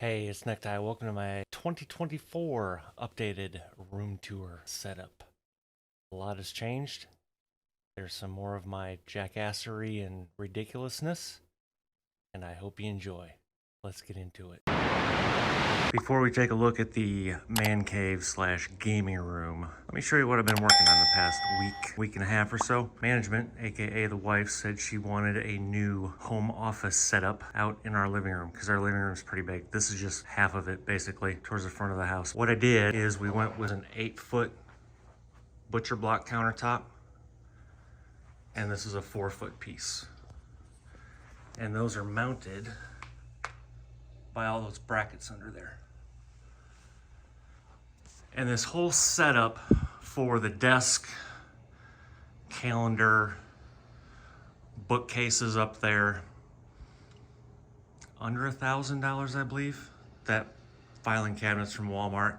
Hey, it's Necktie. Welcome to my 2024 updated room tour setup. A lot has changed. There's some more of my jackassery and ridiculousness, and I hope you enjoy. Let's get into it. Before we take a look at the man cave slash gaming room, let me show you what I've been working on the past week and a half or so. Management, aka the wife, said she wanted a new home office setup out in our living room because our living room is pretty big. This is just half of it, basically, towards the front of the house. What I did is we went with an 8-foot butcher block countertop, and this is a 4-foot piece. And those are mounted by all those brackets under there. And this whole setup for the desk, calendar, bookcases up there, under $1,000, I believe. That filing cabinets from Walmart.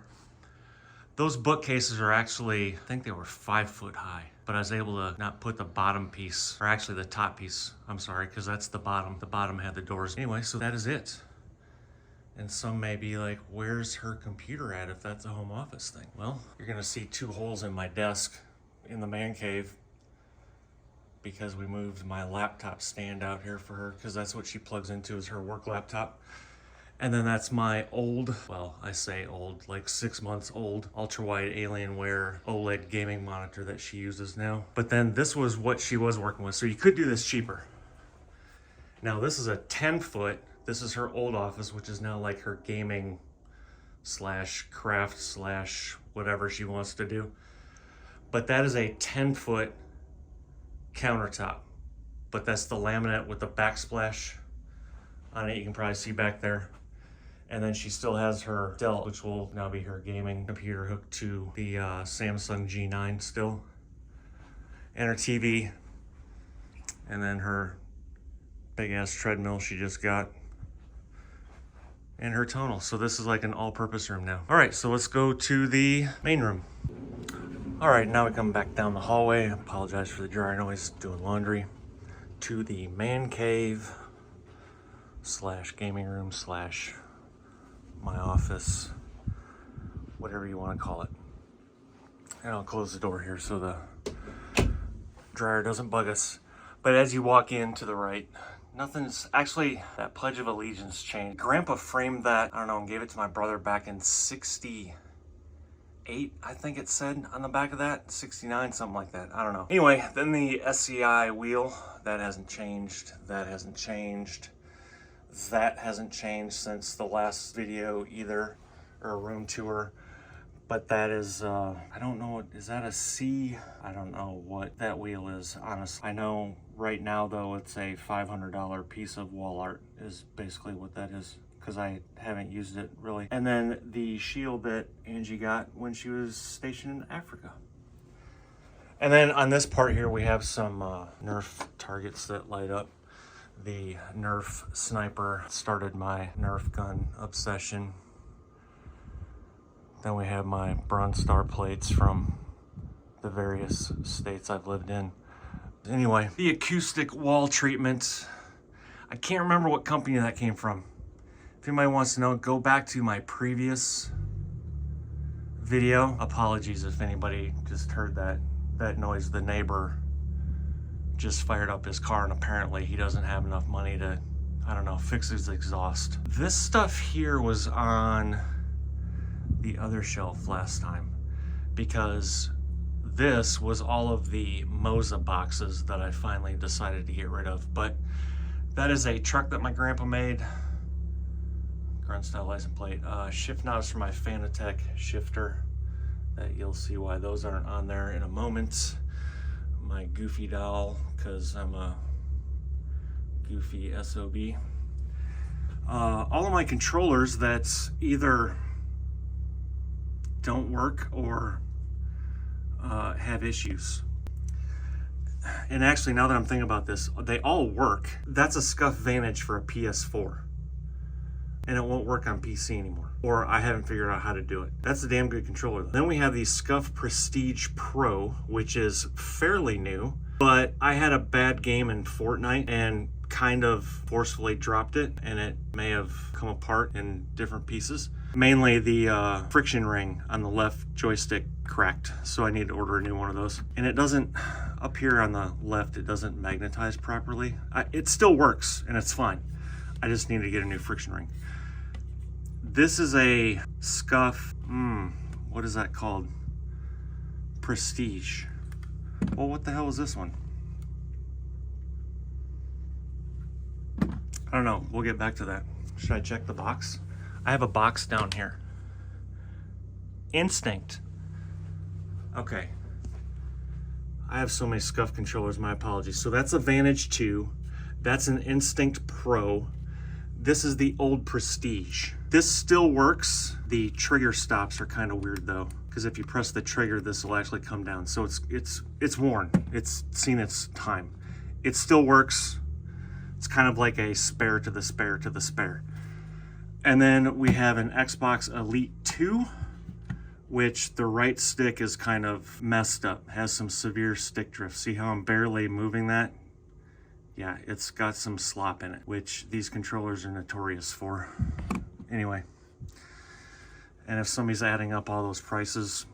Those bookcases are actually, I think they were 5 foot high, but I was able to not put the bottom piece, or actually the top piece, I'm sorry, because that's the bottom. The bottom had the doors. Anyway, so that is it. And some may be like, where's her computer at if that's a home office thing? Well, you're gonna see 2 holes in my desk in the man cave because we moved my laptop stand out here for her because that's what she plugs into is her work laptop. And then that's my old, well, I say old, like 6 months old, ultra-wide Alienware OLED gaming monitor that she uses now. But then this was what she was working with. So you could do this cheaper. Now this is a 10-foot. This is her old office, which is now like her gaming slash craft slash whatever she wants to do. But that is a 10-foot countertop. But that's the laminate with the backsplash on it. You can probably see back there. And then she still has her Dell, which will now be her gaming computer hooked to the Samsung G9 still. And her TV. And then her big ass treadmill she just got. And her tonal. So this is like an all-purpose room now. All right, so let's go to the main room. All right, now we come back down the hallway. I apologize for the dryer noise, doing laundry. To the man cave slash gaming room slash my office, whatever you want to call it. And I'll close the door here so the dryer doesn't bug us. But as you walk in to the right, nothing's actually, that Pledge of Allegiance changed. Grandpa framed that, I don't know, and gave it to my brother back in 68, I think it said on the back of that, 69, something like that, I don't know. Anyway, then the SCI wheel, that hasn't changed, that hasn't changed. That hasn't changed since the last video either, or a room tour. But that is, I don't know, is that a C? I don't know what that wheel is, honestly. I know right now though it's a $500 piece of wall art is basically what that is, because I haven't used it really. And then the shield that Angie got when she was stationed in Africa. And then on this part here we have some Nerf targets that light up. The Nerf sniper started my Nerf gun obsession. Then we have my Bronze Star plates from the various states I've lived in. Anyway, the acoustic wall treatment. I can't remember what company that came from. If anybody wants to know, go back to my previous video. Apologies if anybody just heard that noise. The neighbor just fired up his car and apparently he doesn't have enough money to, I don't know, fix his exhaust. This stuff here was on the other shelf last time because this was all of the Moza boxes that I finally decided to get rid of. But that is a truck that my grandpa made. Grunt style license plate. Shift knobs for my Fanatec shifter. That you'll see why those aren't on there in a moment. My Goofy doll, because I'm a goofy SOB. All of my controllers that either don't work or have issues. And actually, now that I'm thinking about this, they all work. That's a Scuff Vantage for a PS4. And it won't work on PC anymore. Or I haven't figured out how to do it. That's a damn good controller. Then we have the Scuff Prestige Pro, which is fairly new. But I had a bad game in Fortnite and kind of forcefully dropped it, and it may have come apart in different pieces. Mainly the friction ring on the left joystick cracked, so I need to order a new one of those. And it doesn't, up here on the left, it doesn't magnetize properly. It still works, and it's fine. I just need to get a new friction ring. This is a Scuff, what is that called? Prestige. Well, what the hell is this one? I don't know, we'll get back to that. Should I check the box? I have a box down here. Instinct. Okay. I have so many Scuff controllers, my apologies. So that's a Vantage 2. That's an Instinct Pro. This is the old Prestige. This still works. The trigger stops are kind of weird though, because if you press the trigger, this will actually come down. So it's worn. It's seen its time. It still works. It's kind of like a spare to the spare to the spare. And then we have an Xbox Elite 2, which the right stick is kind of messed up, has some severe stick drift. See how I'm barely moving that? Yeah, it's got some slop in it, which these controllers are notorious for. Anyway, and if somebody's adding up all those prices,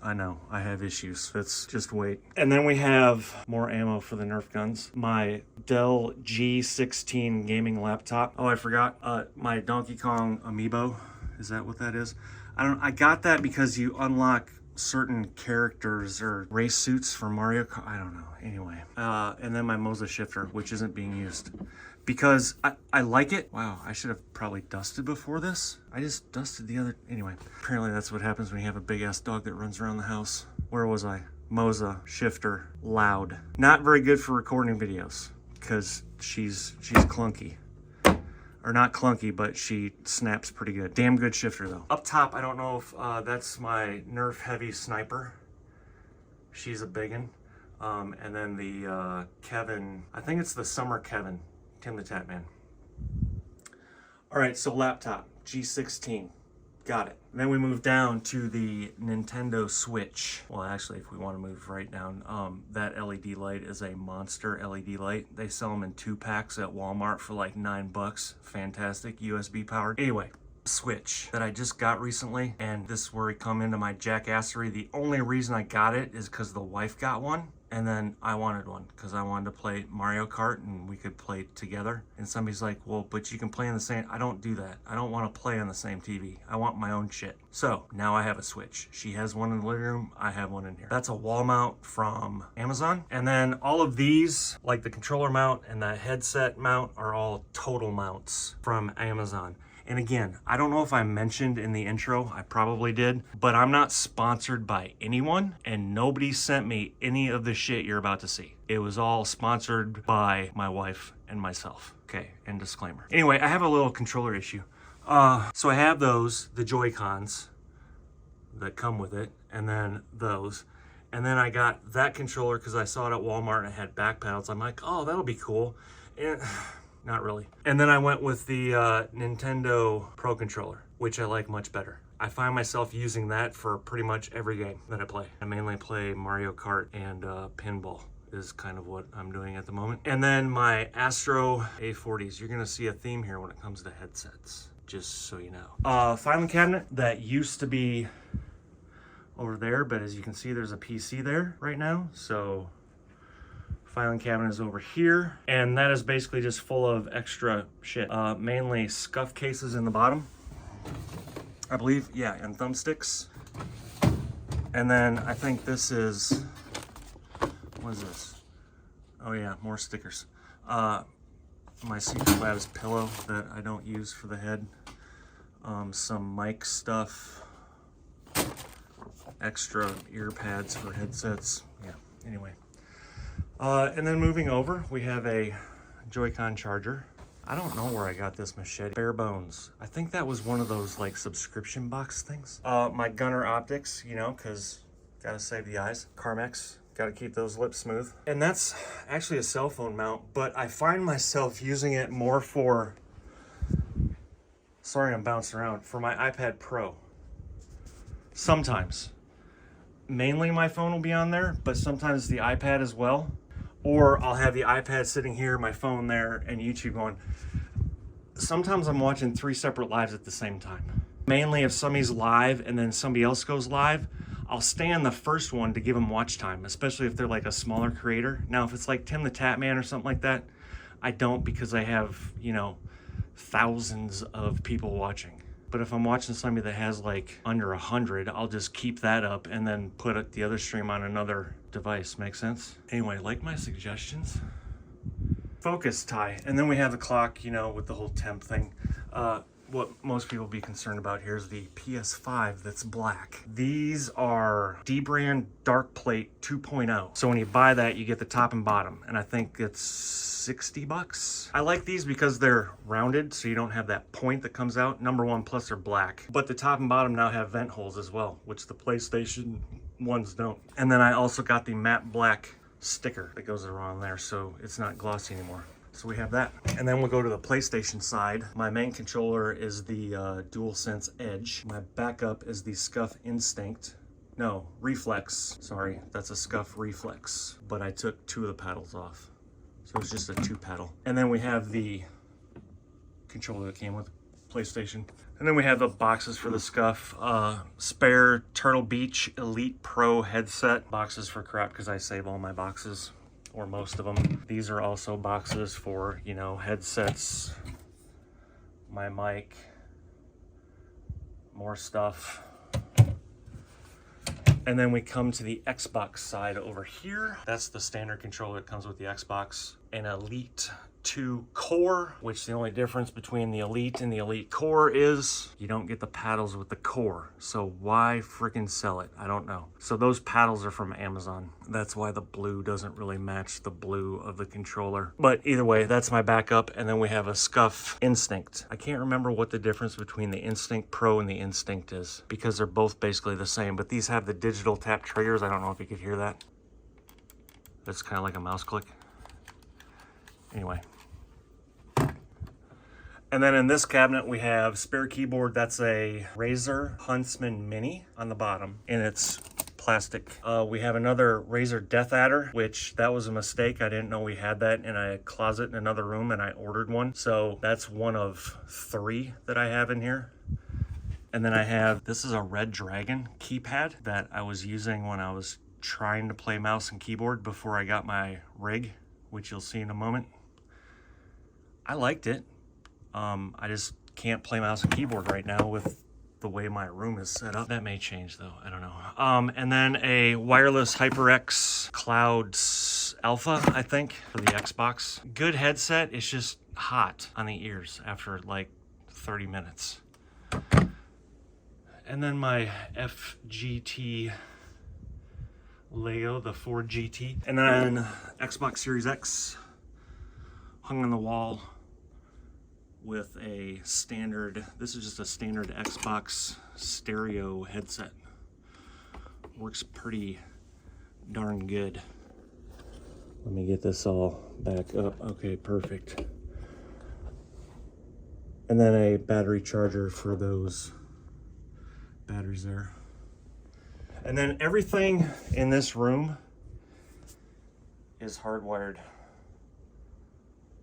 I know, I have issues. Let's just wait. And then we have more ammo for the Nerf guns. My Dell G16 gaming laptop. Oh, I forgot, my Donkey Kong amiibo. Is that what that is? I got that because you unlock certain characters or race suits for Mario Kart. I don't know. Anyway, and then my Moza shifter, which isn't being used because I like it. Wow, I should have probably dusted before this. I just dusted the other. Anyway, apparently that's what happens when you have a big ass dog that runs around the house. Where was I? Moza shifter, loud. Not very good for recording videos because she's clunky. Or not clunky, but she snaps pretty good. Damn good shifter though. Up top, I don't know if that's my Nerf Heavy Sniper. She's a biggin. And then the Kevin, I think it's the Summer Kevin, Tim the Tatman. All right, so laptop, G16, got it. And then we move down to the Nintendo Switch. Well, actually, if we want to move right down, that LED light is a monster LED light. They sell them in 2-packs at Walmart for like $9. Fantastic, USB powered. Anyway, Switch that I just got recently, and this is where we come into my jackassery. The only reason I got it is because the wife got one. And then I wanted one because I wanted to play Mario Kart and we could play together. And somebody's like, well, but you can play on the same. I don't do that. I don't want to play on the same TV. I want my own shit. So now I have a Switch. She has one in the living room. I have one in here. That's a wall mount from Amazon. And then all of these, like the controller mount and the headset mount, are all total mounts from Amazon. And again, I don't know if I mentioned in the intro, I probably did, but I'm not sponsored by anyone and nobody sent me any of the shit you're about to see. It was all sponsored by my wife and myself. Okay, end disclaimer. Anyway, I have a little controller issue. So I have those, the Joy-Cons that come with it, and then those. And then I got that controller because I saw it at Walmart and it had back paddles. I'm like, oh, that'll be cool. And not really. And then I went with the Nintendo Pro Controller, which I like much better. I find myself using that for pretty much every game that I play. I mainly play Mario Kart and pinball is kind of what I'm doing at the moment. And then my Astro A40s. You're gonna see a theme here when it comes to headsets, just so you know. Filing cabinet that used to be over there, but as you can see, there's a PC there right now. So filing cabinet is over here, and that is basically just full of extra shit. Mainly scuff cases in the bottom, I believe. Yeah, and thumbsticks. And then I think this is, what is this? Oh yeah, more stickers. My Secret Labs pillow that I don't use for the head. Some mic stuff. Extra ear pads for headsets. Yeah, anyway. And then moving over, we have a Joy-Con charger. I don't know where I got this machete. Bare bones. I think that was one of those like subscription box things. My Gunner optics, you know, because gotta save the eyes. Carmex, gotta keep those lips smooth. And that's actually a cell phone mount, but I find myself using it more for, sorry I'm bouncing around, for my iPad Pro. Sometimes. Mainly my phone will be on there, but sometimes the iPad as well. Or I'll have the iPad sitting here, my phone there, and YouTube going. Sometimes I'm watching 3 separate lives at the same time. Mainly if somebody's live and then somebody else goes live, I'll stay on the first one to give them watch time, especially if they're like a smaller creator. Now, if it's like Tim the Tap Man or something like that, I don't, because I have, you know, thousands of people watching. But if I'm watching somebody that has like under 100, I'll just keep that up and then put the other stream on another device. Make sense? Anyway, like my suggestions? Focus, Ty. And then we have the clock, you know, with the whole temp thing. What most people be concerned about here is the PS5 that's black. These are D-brand Dark Plate 2.0. So when you buy that, you get the top and bottom, and I think it's 60 bucks. I like these because they're rounded, so you don't have that point that comes out. Number one, plus they're black. But the top and bottom now have vent holes as well, which the PlayStation ones don't. And then I also got the matte black sticker that goes around there, so it's not glossy anymore. So we have that. And then we'll go to the PlayStation side. My main controller is the DualSense Edge. My backup is the Scuff Instinct. No, Reflex. Sorry, that's a Scuff Reflex. But I took 2 of the paddles off. So it's just a 2 paddle. And then we have the controller that came with PlayStation. And then we have the boxes for the Scuff. Spare Turtle Beach Elite Pro headset. Boxes for crap because I save all my boxes, or most of them. These are also boxes for, you know, headsets, my mic, more stuff. And then we come to the Xbox side over here. That's the standard controller that comes with the Xbox. An Elite 2 Core, which the only difference between the Elite and the Elite Core is you don't get the paddles with the core. So why freaking sell it? I don't know. So those paddles are from Amazon. That's why the blue doesn't really match the blue of the controller. But either way, that's my backup. And then we have a Scuff Instinct. I can't remember what the difference between the Instinct Pro and the Instinct is, because they're both basically the same, but these have the digital tap triggers. I don't know if you could hear that. That's kind of like a mouse click. Anyway. And then in this cabinet we have spare keyboard. That's a Razer Huntsman Mini on the bottom, and it's plastic. We have another Razer Death Adder, which that was a mistake. I didn't know we had that in a closet in another room, and I ordered one. So that's one of 3 that I have in here. And then I have, this is a Red Dragon keypad that I was using when I was trying to play mouse and keyboard before I got my rig, which you'll see in a moment. I liked it. I just can't play mouse and keyboard right now with the way my room is set up. That may change though, I don't know. And then a wireless HyperX Cloud Alpha, I think, for the Xbox. Good headset, it's just hot on the ears after like 30 minutes. And then my FGT Lego, the Ford GT. And then Xbox Series X hung on the wall with a standard, this is just a standard Xbox stereo headset. Works pretty darn good. Let me get this all back up. Okay, perfect. And then a battery charger for those batteries there. And then everything in this room is hardwired.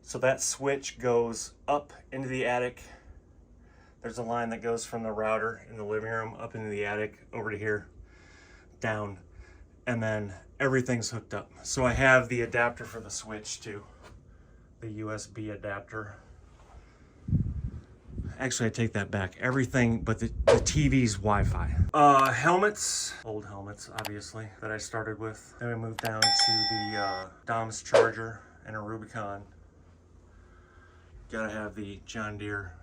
So that switch goes up into the attic. There's a line that goes from the router in the living room up into the attic, over to here, down, and then everything's hooked up. So I have the adapter for the switch too, the USB adapter. Actually, I take that back. Everything but the TV's Wi-Fi. Helmets, old helmets, obviously, that I started with. Then we moved down to the Dom's charger and a Rubicon. Gotta have the John Deere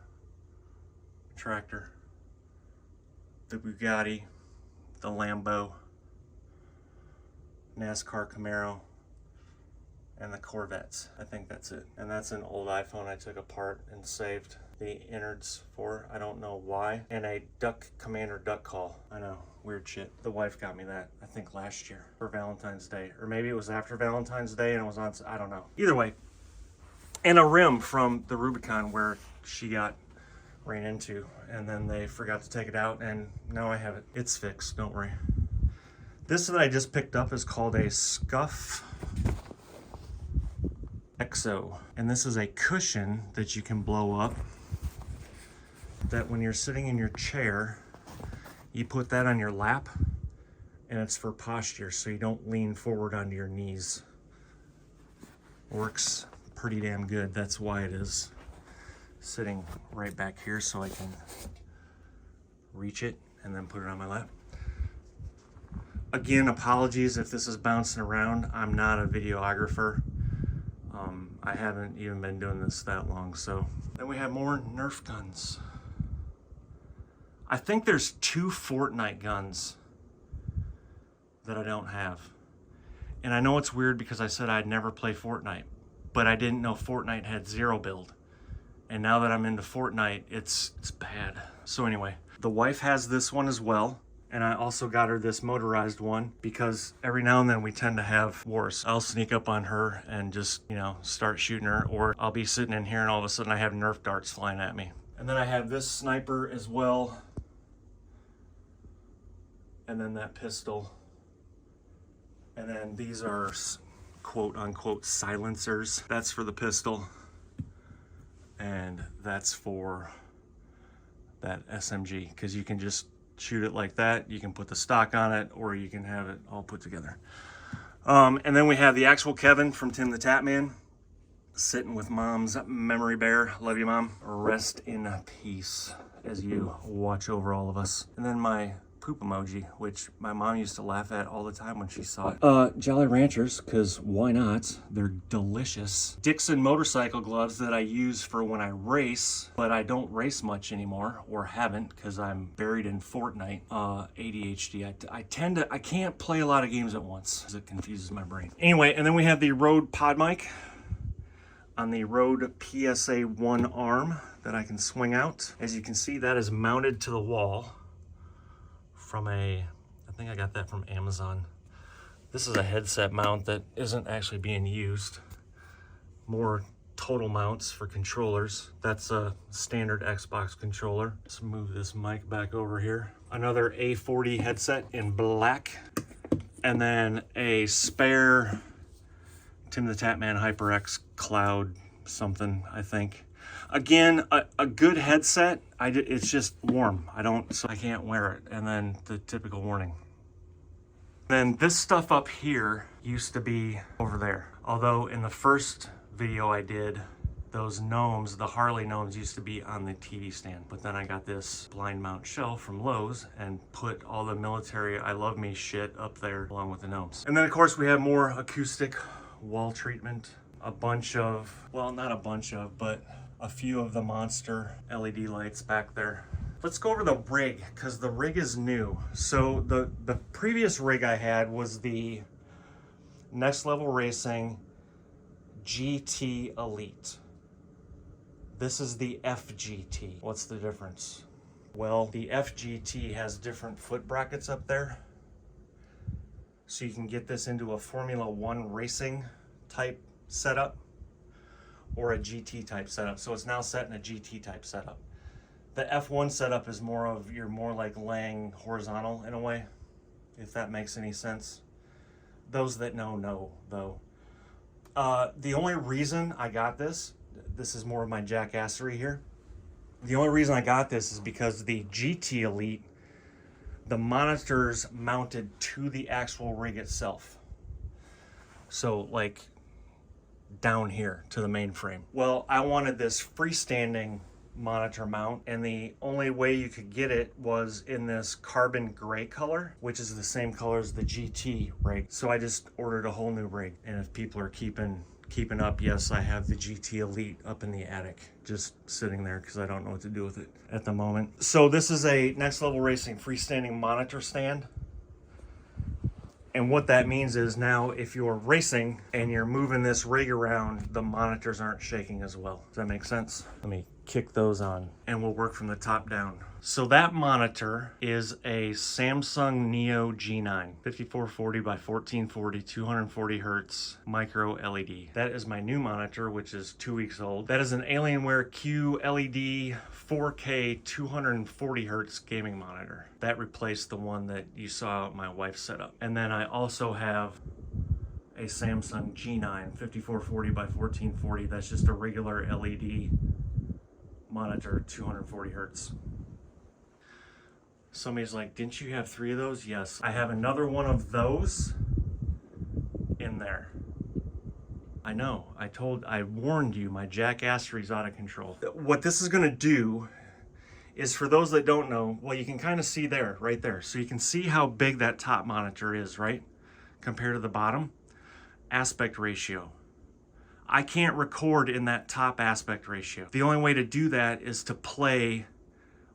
tractor, the Bugatti, the Lambo, NASCAR Camaro, and the Corvettes. I think that's it. And that's an old iPhone I took apart and saved the innards for. I don't know why. And a Commander duck call. I know, weird shit. The wife got me that, I think last year for Valentine's Day. Or maybe it was after Valentine's Day and it was on, I don't know. Either way. And a rim from the Rubicon where she ran into, and then they forgot to take it out, and now I have it. It's fixed, don't worry. This that I just picked up is called a Scuff EXO. And this is a cushion that you can blow up, that when you're sitting in your chair, you put that on your lap, and it's for posture so you don't lean forward onto your knees. Works pretty damn good. That's why it is sitting right back here, so I can reach it and then put it on my lap. Again, apologies if this is bouncing around. I'm not a videographer. I haven't even been doing this that long. So then we have more Nerf guns. I think there's 2 Fortnite guns that I don't have. And I know it's weird because I said I'd never play Fortnite, but I didn't know Fortnite had 0 build. And now that I'm into Fortnite, it's bad. So anyway, the wife has this one as well. And I also got her this motorized one because every now and then we tend to have wars. I'll sneak up on her and just, you know, start shooting her, or I'll be sitting in here and all of a sudden I have Nerf darts flying at me. And then I have this sniper as well. And then that pistol. And then these are quote unquote silencers. That's for the pistol. And that's for that SMG, because you can just shoot it like that. You can put the stock on it, or you can have it all put together. And then we have the actual Kevin from Tim the Tap Man sitting with Mom's memory bear. Love you, Mom. Rest in peace as you watch over all of us. And then my poop emoji, which my mom used to laugh at all the time when she saw it. Jolly Ranchers, because why not? They're delicious. Dixon motorcycle gloves that I use for when I race, but I don't race much anymore, or haven't, because I'm buried in Fortnite. ADHD. I can't play a lot of games at once, because it confuses my brain. Anyway, and then we have the Rode Pod Mic on the Rode PSA 1 arm that I can swing out. As you can see, that is mounted to the wall from I think I got that from Amazon. This is a headset mount that isn't actually being used. More total mounts for controllers. That's a standard Xbox controller. Let's move this mic back over here. Another A40 headset in black. And then a spare Tim the Tap Man HyperX Cloud something, I think. Again, a good headset, it's just warm. So I can't wear it. And then the typical warning. Then this stuff up here used to be over there. Although in the first video I did, those gnomes, the Harley gnomes, used to be on the TV stand. But then I got this blind mount shelf from Lowe's and put all the military I Love Me shit up there along with the gnomes. And then of course we have more acoustic wall treatment. A bunch of, well, not a bunch of, but a few of the monster LED lights back there. Let's go over the rig, because the rig is new. So the previous rig I had was the Next Level Racing GT Elite. This is the FGT. What's the difference? Well, the FGT has different foot brackets up there. So you can get this into a Formula One racing type setup, or a GT type setup. So it's now set in a GT type setup. The F1 setup is you're more like laying horizontal in a way, if that makes any sense. Those that know, though. The only reason I got this is more of my jackassery here. The only reason I got this is because the GT Elite, the monitor's mounted to the actual rig itself. So like down here to the mainframe. Well, I wanted this freestanding monitor mount, and the only way you could get it was in this carbon gray color, which is the same color as the GT rig. So I just ordered a whole new rig. And if people are keeping up, yes, I have the GT Elite up in the attic, just sitting there because I don't know what to do with it at the moment. So this is a Next Level Racing freestanding monitor stand. And what that means is now if you're racing and you're moving this rig around, the monitors aren't shaking as well. Does that make sense? Let me kick those on and we'll work from the top down. So that monitor is a Samsung Neo G9, 5440 by 1440, 240 hertz micro LED. That is my new monitor, which is 2 weeks old. That is an Alienware QLED 4K 240 hertz gaming monitor. That replaced the one that you saw my wife set up. And then I also have a Samsung G9 5440 by 1440. That's just a regular LED monitor, 240 hertz. Somebody's like, didn't you have 3 of those? Yes, I have another one of those in there. I know, I warned you, my jackassery's out of control. What this is gonna do is, for those that don't know, well, you can kind of see there, right there. So you can see how big that top monitor is, right? Compared to the bottom. Aspect ratio. I can't record in that top aspect ratio. The only way to do that is to play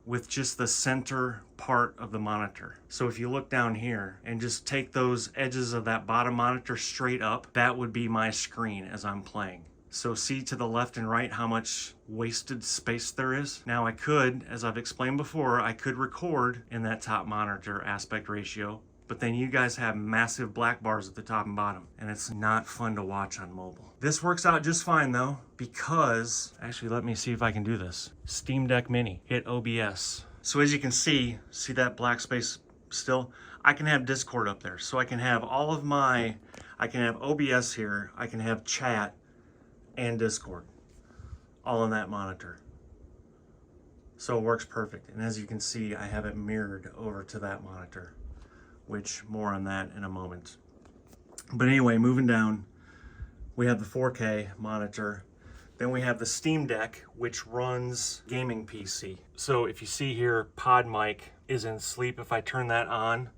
with just the center part of the monitor. So if you look down here and just take those edges of that bottom monitor straight up, that would be my screen as I'm playing. So see to the left and right how much wasted space there is? Now I could, as I've explained before, I could record in that top monitor aspect ratio, but then you guys have massive black bars at the top and bottom, and it's not fun to watch on mobile. This works out just fine though, because, actually let me see if I can do this. Steam Deck Mini, hit OBS. So as you can see that black space still? I can have Discord up there. So I can have all of my, I can have OBS here, I can have chat and Discord, all on that monitor. So it works perfect. And as you can see, I have it mirrored over to that monitor, which more on that in a moment. But anyway, moving down, we have the 4K monitor. Then we have the Steam Deck, which runs gaming PC. So if you see here, Pod Mic is in sleep. If I turn that on,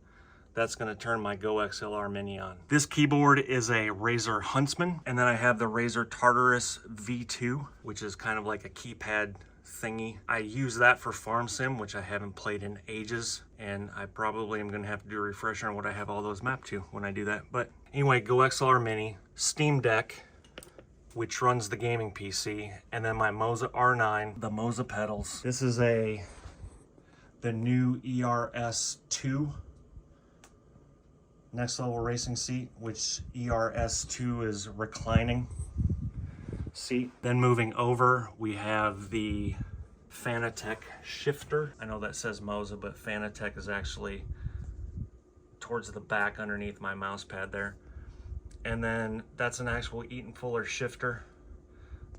that's gonna turn my Go XLR Mini on. This keyboard is a Razer Huntsman, and then I have the Razer Tartarus V2, which is kind of like a keypad thingy. I use that for Farm Sim, which I haven't played in ages, and I probably am gonna have to do a refresher on what I have all those mapped to when I do that. But anyway, Go XLR Mini, Steam Deck, which runs the gaming PC, and then my Moza R9, the Moza pedals. This is the new ERS2 next level racing seat, which ERS2 is reclining seat. Then moving over, we have the Fanatec shifter. I know that says Moza, but Fanatec is actually towards the back underneath my mouse pad there. And then that's an actual Eaton Fuller shifter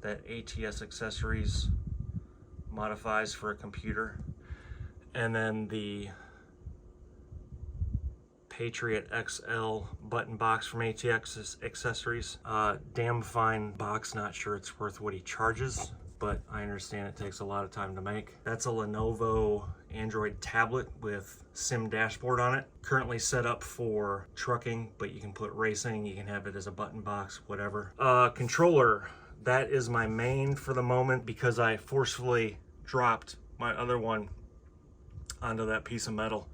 that ATS Accessories modifies for a computer. And then the Patriot XL button box from ATX Accessories. Damn fine box, not sure it's worth what he charges, but I understand it takes a lot of time to make. That's a Lenovo Android tablet with Sim dashboard on it. Currently set up for trucking, but you can put racing, you can have it as a button box, whatever. Controller, that is my main for the moment because I forcefully dropped my other one onto that piece of metal.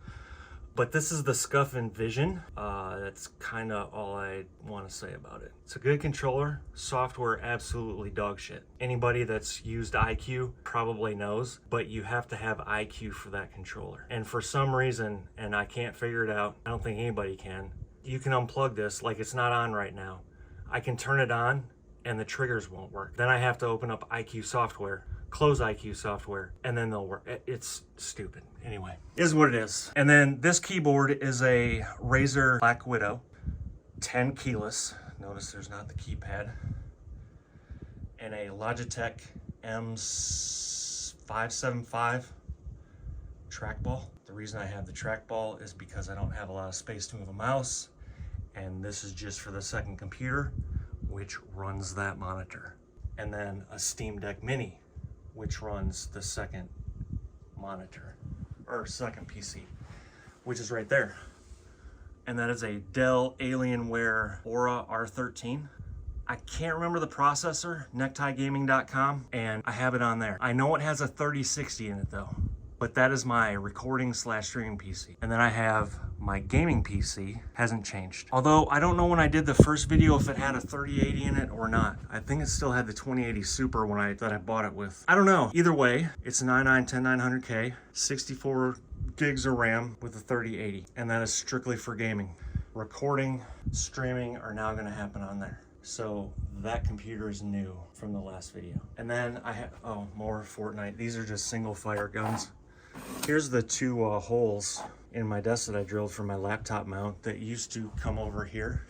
But this is the Scuff Envision. That's kind of all I want to say about it. It's a good controller. Software, absolutely dog shit. Anybody that's used iQ probably knows, but you have to have iQ for that controller. And for some reason, and I can't figure it out, I don't think anybody can, you can unplug this like it's not on right now. I can turn it on and the triggers won't work. Then I have to open up iQ software, close iQ software, and then they'll work. It's stupid. Anyway, is what it is. And then this keyboard is a Razer Black Widow, 10 keyless. Notice there's not the keypad. And a Logitech M575 trackball. The reason I have the trackball is because I don't have a lot of space to move a mouse. And this is just for the second computer, which runs that monitor. And then a Steam Deck Mini, which runs the second monitor, or second PC, which is right there. And that is a Dell Alienware Aura R13. I can't remember the processor, necktiegaming.com, and I have it on there. I know it has a 3060 in it though, but that is my recording / streaming PC. And then I have my gaming PC, hasn't changed. Although I don't know when I did the first video if it had a 3080 in it or not. I think it still had the 2080 Super that I bought it with. I don't know. Either way, it's a 10900K, 64 gigs of RAM with a 3080, and that is strictly for gaming. Recording, streaming are now gonna happen on there. So that computer is new from the last video. And then I have, oh, more Fortnite. These are just single fire guns. Here's the two holes in my desk that I drilled for my laptop mount that used to come over here.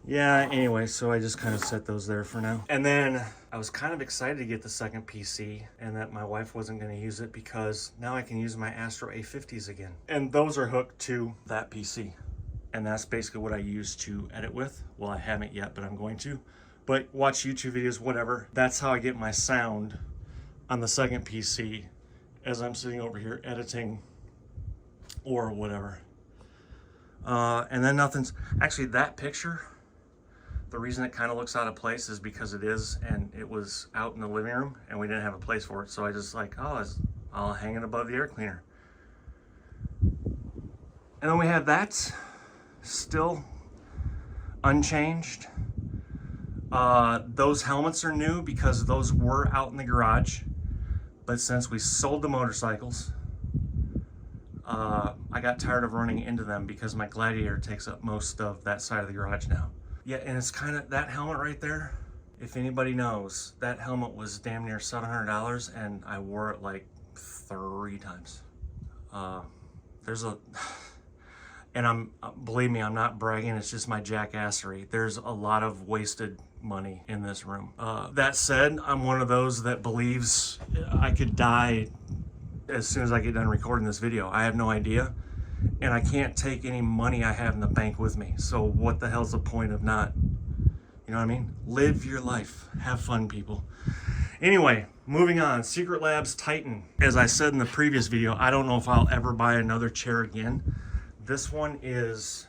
Yeah, anyway, so I just kind of set those there for now. And then I was kind of excited to get the second PC and that my wife wasn't going to use it because now I can use my Astro A50s again. And those are hooked to that PC. And that's basically what I use to edit with. Well, I haven't yet, but I'm going to. But watch YouTube videos, whatever. That's how I get my sound on the second PC as I'm sitting over here editing or whatever. And then nothing's, actually that picture, the reason it kind of looks out of place is because it is, and it was out in the living room and we didn't have a place for it. So I just like, oh, I'll hang it above the air cleaner. And then we have that still unchanged. Those helmets are new because those were out in the garage. But since we sold the motorcycles, I got tired of running into them because my Gladiator takes up most of that side of the garage now. Yeah, and it's kind of, that helmet right there, if anybody knows, that helmet was damn near $700 and I wore it like 3 times. And believe me, I'm not bragging, it's just my jackassery. There's a lot of wasted money in this room. That said, I'm one of those that believes I could die as soon as I get done recording this video. I have no idea. And I can't take any money I have in the bank with me. So what the hell's the point of not, you know what I mean? Live your life. Have fun, people. Anyway, moving on. Secret Labs Titan. As I said in the previous video, I don't know if I'll ever buy another chair again. This one is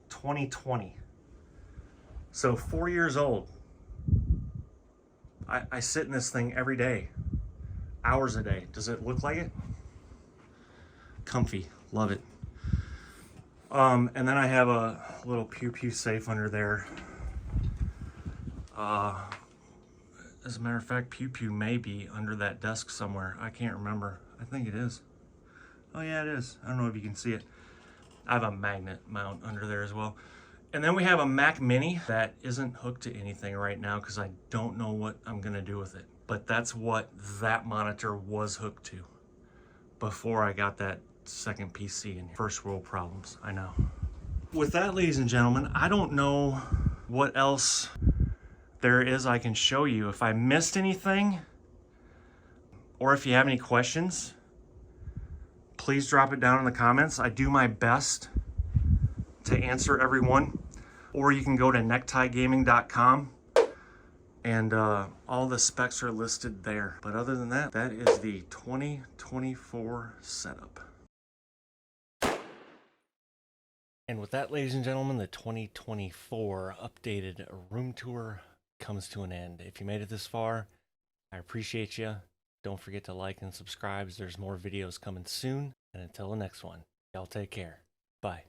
2020. So 4 years old. I sit in this thing every day. Hours a day. Does it look like it? Comfy. Love it. And then I have a little Pew Pew safe under there. As a matter of fact, Pew Pew may be under that desk somewhere. I can't remember. I think it is. Oh yeah, it is. I don't know if you can see it. I have a magnet mount under there as well. And then we have a Mac Mini that isn't hooked to anything right now because I don't know what I'm gonna do with it. But that's what that monitor was hooked to before I got that second PC in here. First world problems, I know. With that, ladies and gentlemen, I don't know what else there is I can show you. If I missed anything, or if you have any questions, please drop it down in the comments. I do my best to answer everyone. Or you can go to neckiegaming.com and all the specs are listed there. But other than that, that is the 2024 setup. And with that, ladies and gentlemen, the 2024 updated room tour comes to an end. If you made it this far, I appreciate you. Don't forget to like and subscribe. There's more videos coming soon. And until the next one, y'all take care. Bye.